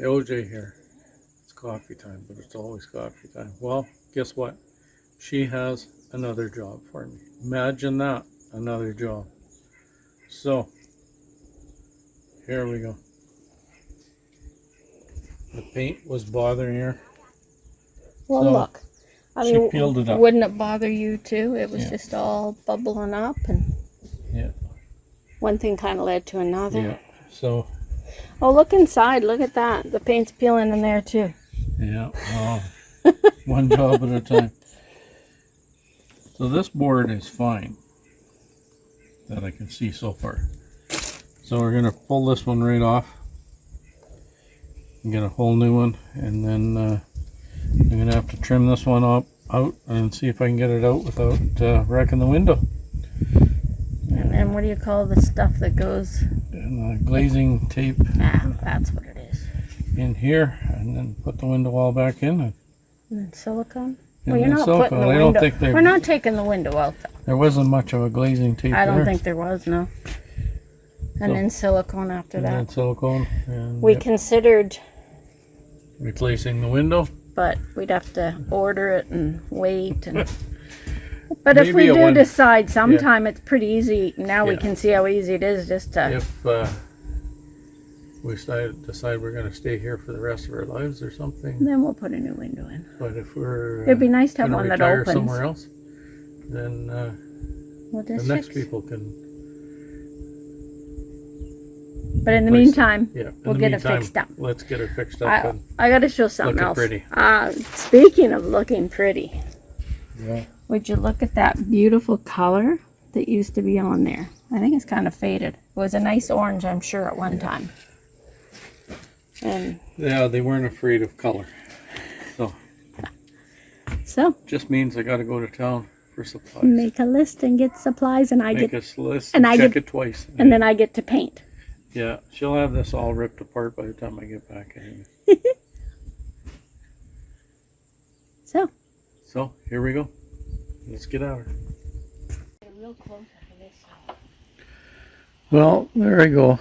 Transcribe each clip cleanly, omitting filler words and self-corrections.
OJ here. It's coffee time, but it's always coffee time. Well, guess what? She has another job for me. Imagine that, another job. So, here we go. The paint was bothering her. Well, So, look. I she mean, peeled it up. wouldn't it bother you too? It was Yeah. just all bubbling up, and one thing kind of led to another. Yeah. So. Oh, look inside. Look at that. The paint's peeling in there too. Yeah. Oh, one job at a time. So this board is fine that I can see so far. So we're going to pull this one right off and get a whole new one, and then I'm going to have to trim this one out and see if I can get it out without wrecking the window. And then what do you call the stuff that goes? And glazing tape. Ah, that's what it is. In here, and then put the window wall back in. And then silicone? And well, you're not silicone. putting the I window. don't think We're not taking the window out though. There wasn't much of a glazing tape I don't there. think there was, no. And then silicone after that. And then silicone. And we considered replacing the window. But we'd have to order it and wait. And but if we do decide sometime, it's pretty easy. Now we can see how easy it is just to... If we decide we're going to stay here for the rest of our lives or something. Then we'll put a new window in. But if we're it'd be nice to have one that opens somewhere else, then the next people can. But in the meantime, we'll get it fixed up. Let's get it fixed up. I got to show something else. Pretty. Speaking of looking pretty, yeah. Would you look at that beautiful color that used to be on there? I think it's kind of faded. It was a nice orange, I'm sure, at one time. And yeah, they weren't afraid of color. So just means I got to go to town for supplies. Make a list and get supplies, and I make get a list and check it twice, and then I get to paint. Yeah, she'll have this all ripped apart by the time I get back anyway. So here we go. Let's get out. Well, there I go.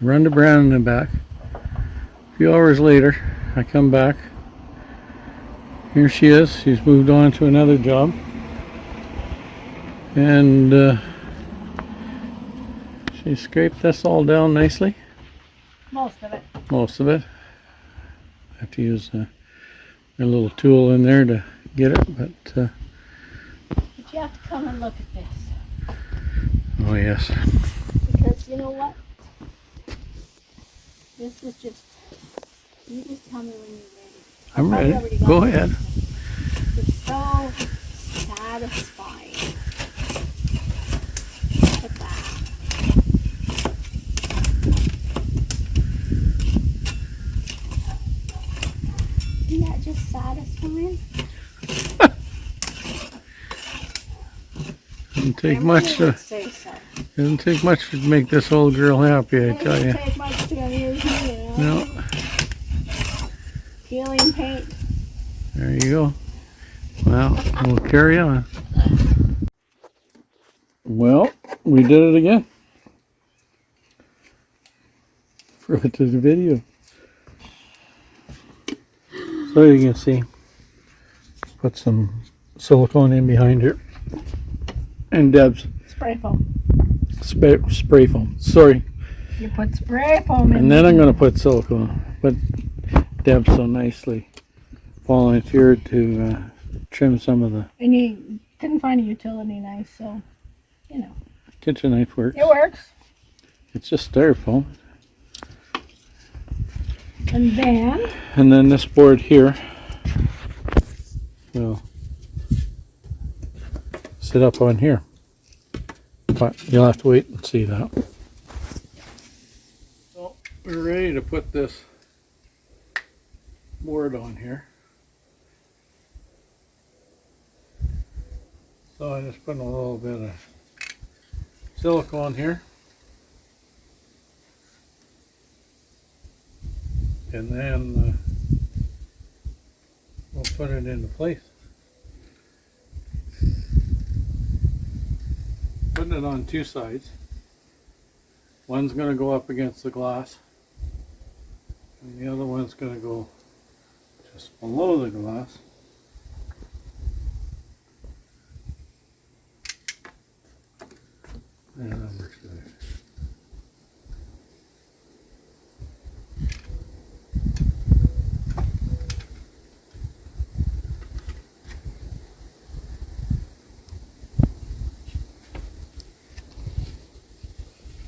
Run to Brandon and back. A few hours later, I come back. Here she is. She's moved on to another job. And she scraped this all down nicely. Most of it. Most of it. I have to use a little tool in there to get it, but you have to come and look at this. Oh yes. Because you know what? This is just, you just tell me when you're ready. I'm ready. Go ahead. It's so satisfying. Look at that. Isn't that just satisfying? Doesn't take much to. Doesn't take much to make this old girl happy, I tell you. Doesn't take much to amuse me, you know? No. Peeling paint. There you go. Well, we'll carry on. Well, we did it again. For the video. So you can see, put some silicone in behind her. And Deb's spray foam. Spray foam. Sorry. You put spray foam in. And then I'm going to put silicone. But Deb so nicely volunteered to trim some of the. And you couldn't find a utility knife, so you know. Kitchen knife works. It works. It's just styrofoam. And then this board here will sit up on here. But you'll have to wait and see that. So we're ready to put this board on here. So I just put a little bit of silicone here. And then we'll put it into place. Putting it on two sides. One's going to go up against the glass, And the other one's going to go just below the glass. Yeah, that works good.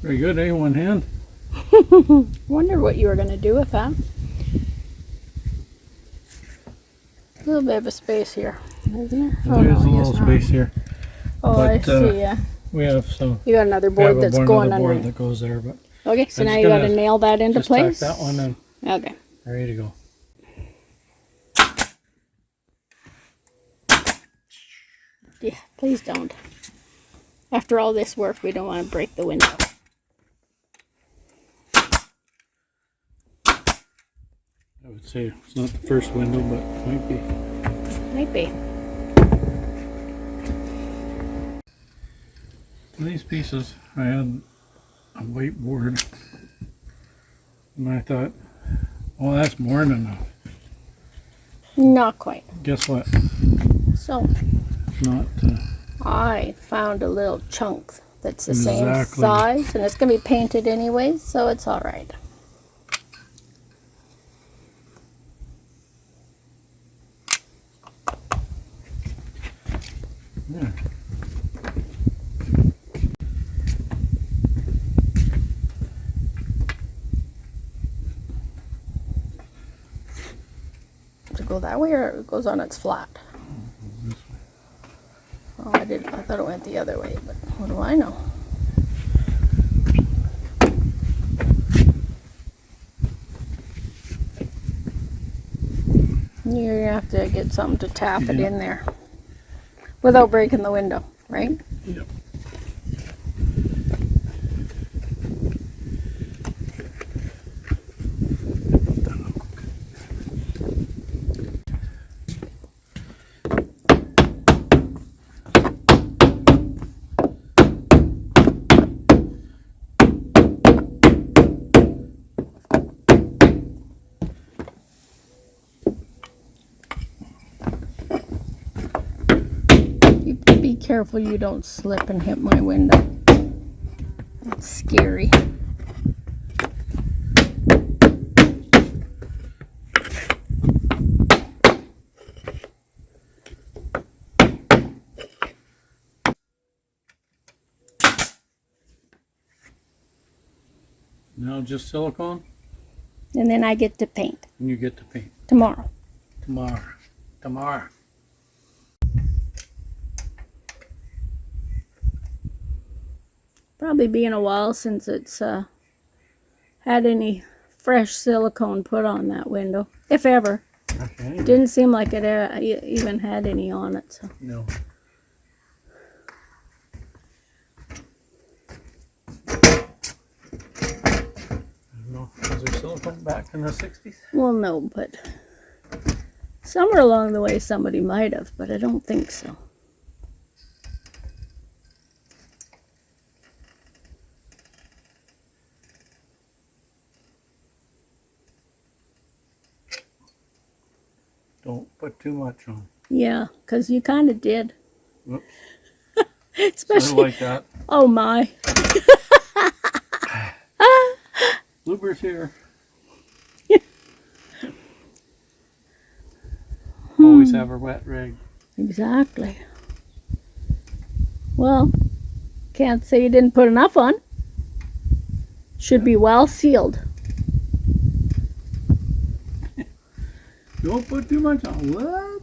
Very good, eh? One hand. Wonder what you were going to do with that. A little bit of a space here, isn't there? Oh, there's a little space here. Oh, but, I see, yeah. We have some. You got another board that's going under. Board that goes there, but. Okay, so now you got to nail that into place. Tack that one in. Okay. Ready to go. Yeah, please don't. After all this work, we don't want to break the window. I would say it's not the first window, but it might be. Might be. These pieces, I had a whiteboard, and I thought, oh, that's more than enough. Not quite. Guess what? So, It's not. I found a little chunk that's the same Exactly. size, and it's going to be painted anyways, so it's all right. Yeah. Does it go that way or it goes on its flat? This way. Oh, I thought it went the other way, but what do I know? You're gonna have to get something to tap it in there without breaking the window, right? Yep. Be careful you don't slip and hit my window. That's scary. Now just silicone, And then I get to paint and you get to paint tomorrow. tomorrow. Probably been a while since it's had any fresh silicone put on that window, if ever. Okay. Didn't seem like it even had any on it. So. No. Was there silicone back in the 60s? Well, no, but somewhere along the way somebody might have, but I don't think so. Don't put too much on. Yeah, because you kind of did. Whoops. Especially, like that. oh my. Bluebird's here. Always have her wet rig. Exactly. Well, can't say you didn't put enough on. Should be well sealed. Don't put too much on. What?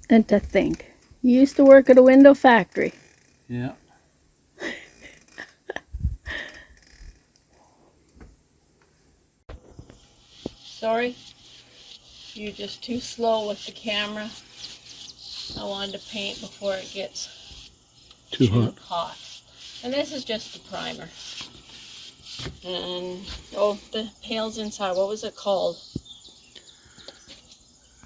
And to think, you used to work at a window factory. Yeah. Sorry, you're just too slow with the camera. I wanted to paint before it gets Too hot. And this is just the primer. And, oh, the pails inside, what was it called?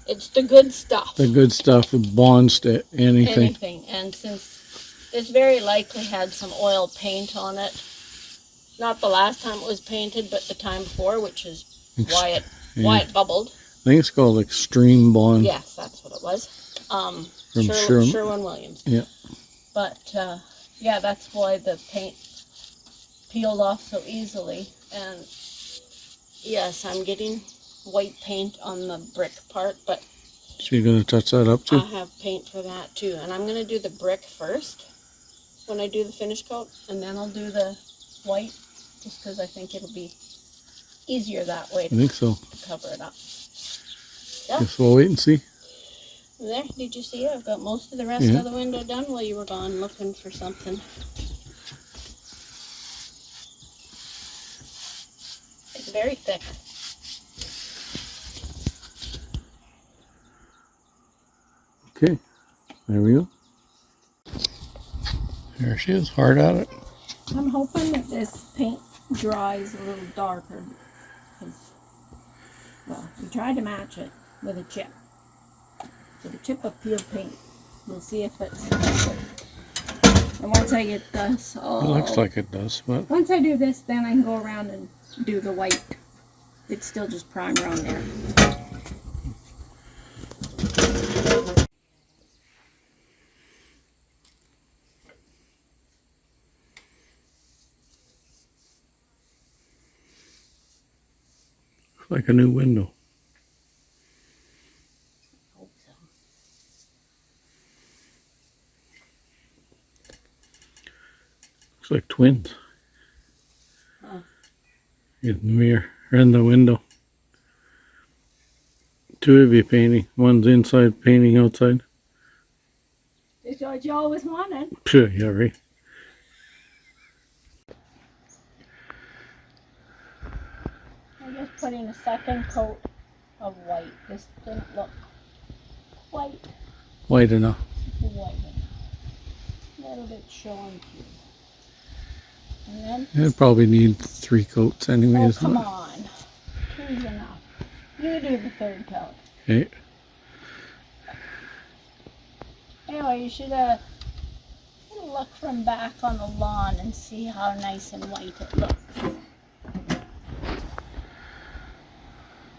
It's the good stuff. The good stuff bonds to anything. Anything. And since this very likely had some oil paint on it, not the last time it was painted, but the time before, which is why Yeah. it bubbled. I think it's called Extreme Bond. Yes, that's what it was. From Sherwin-Williams. Yeah. But yeah, that's why the paint peeled off so easily. And yes, I'm getting white paint on the brick part, but So you're going to touch that up too? I have paint for that too. And I'm going to do the brick first when I do the finish coat, and then I'll do the white, just because I think it'll be easier that way I think so. to cover it up. Yep. Guess we'll wait and see. There, did you see it? I've got most of the rest of the window done while you were gone looking for something. It's very thick. Okay, there we go. There she is, hard at it. I'm hoping that this paint dries a little darker, because, well, we tried to match it with a chip. So the chip of peeled paint. We'll see if it's... And once I get this, It looks like it does, but... Once I do this, then I can go around and do the white. It's still just primer on there. Looks like a new window. Hope so. Looks like twins. Huh. In the mirror, or in the window. Two of you painting. One's inside painting outside. It's what you always wanted. Phew, yeah, right. I'm just putting a second coat of white. This didn't look quite White enough. white enough. A little bit showing through. And then, It'd probably need 3 coats anyway, oh isn't come it? on. Two's enough. You do the third coat. Okay. Anyway, you should look from back on the lawn and see how nice and white it looks.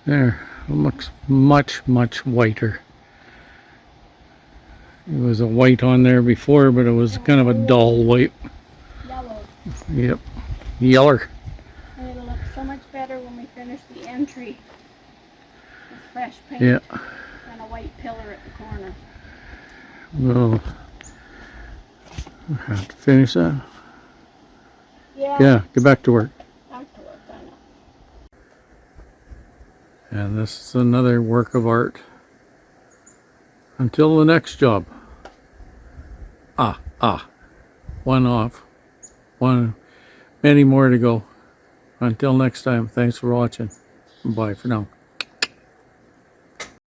There. It looks much, much whiter. There was a white on there before, but it was kind of a dull white. Yellow. Yep. Yeller. And it'll look so much better when we finish the entry with fresh paint Yeah. and a white pillar at the corner. We'll have to finish that. Yeah, get back to work. Back to work, I know. And this is another work of art. Until the next job. One off. Many more to go. Until next time, thanks for watching. Bye for now.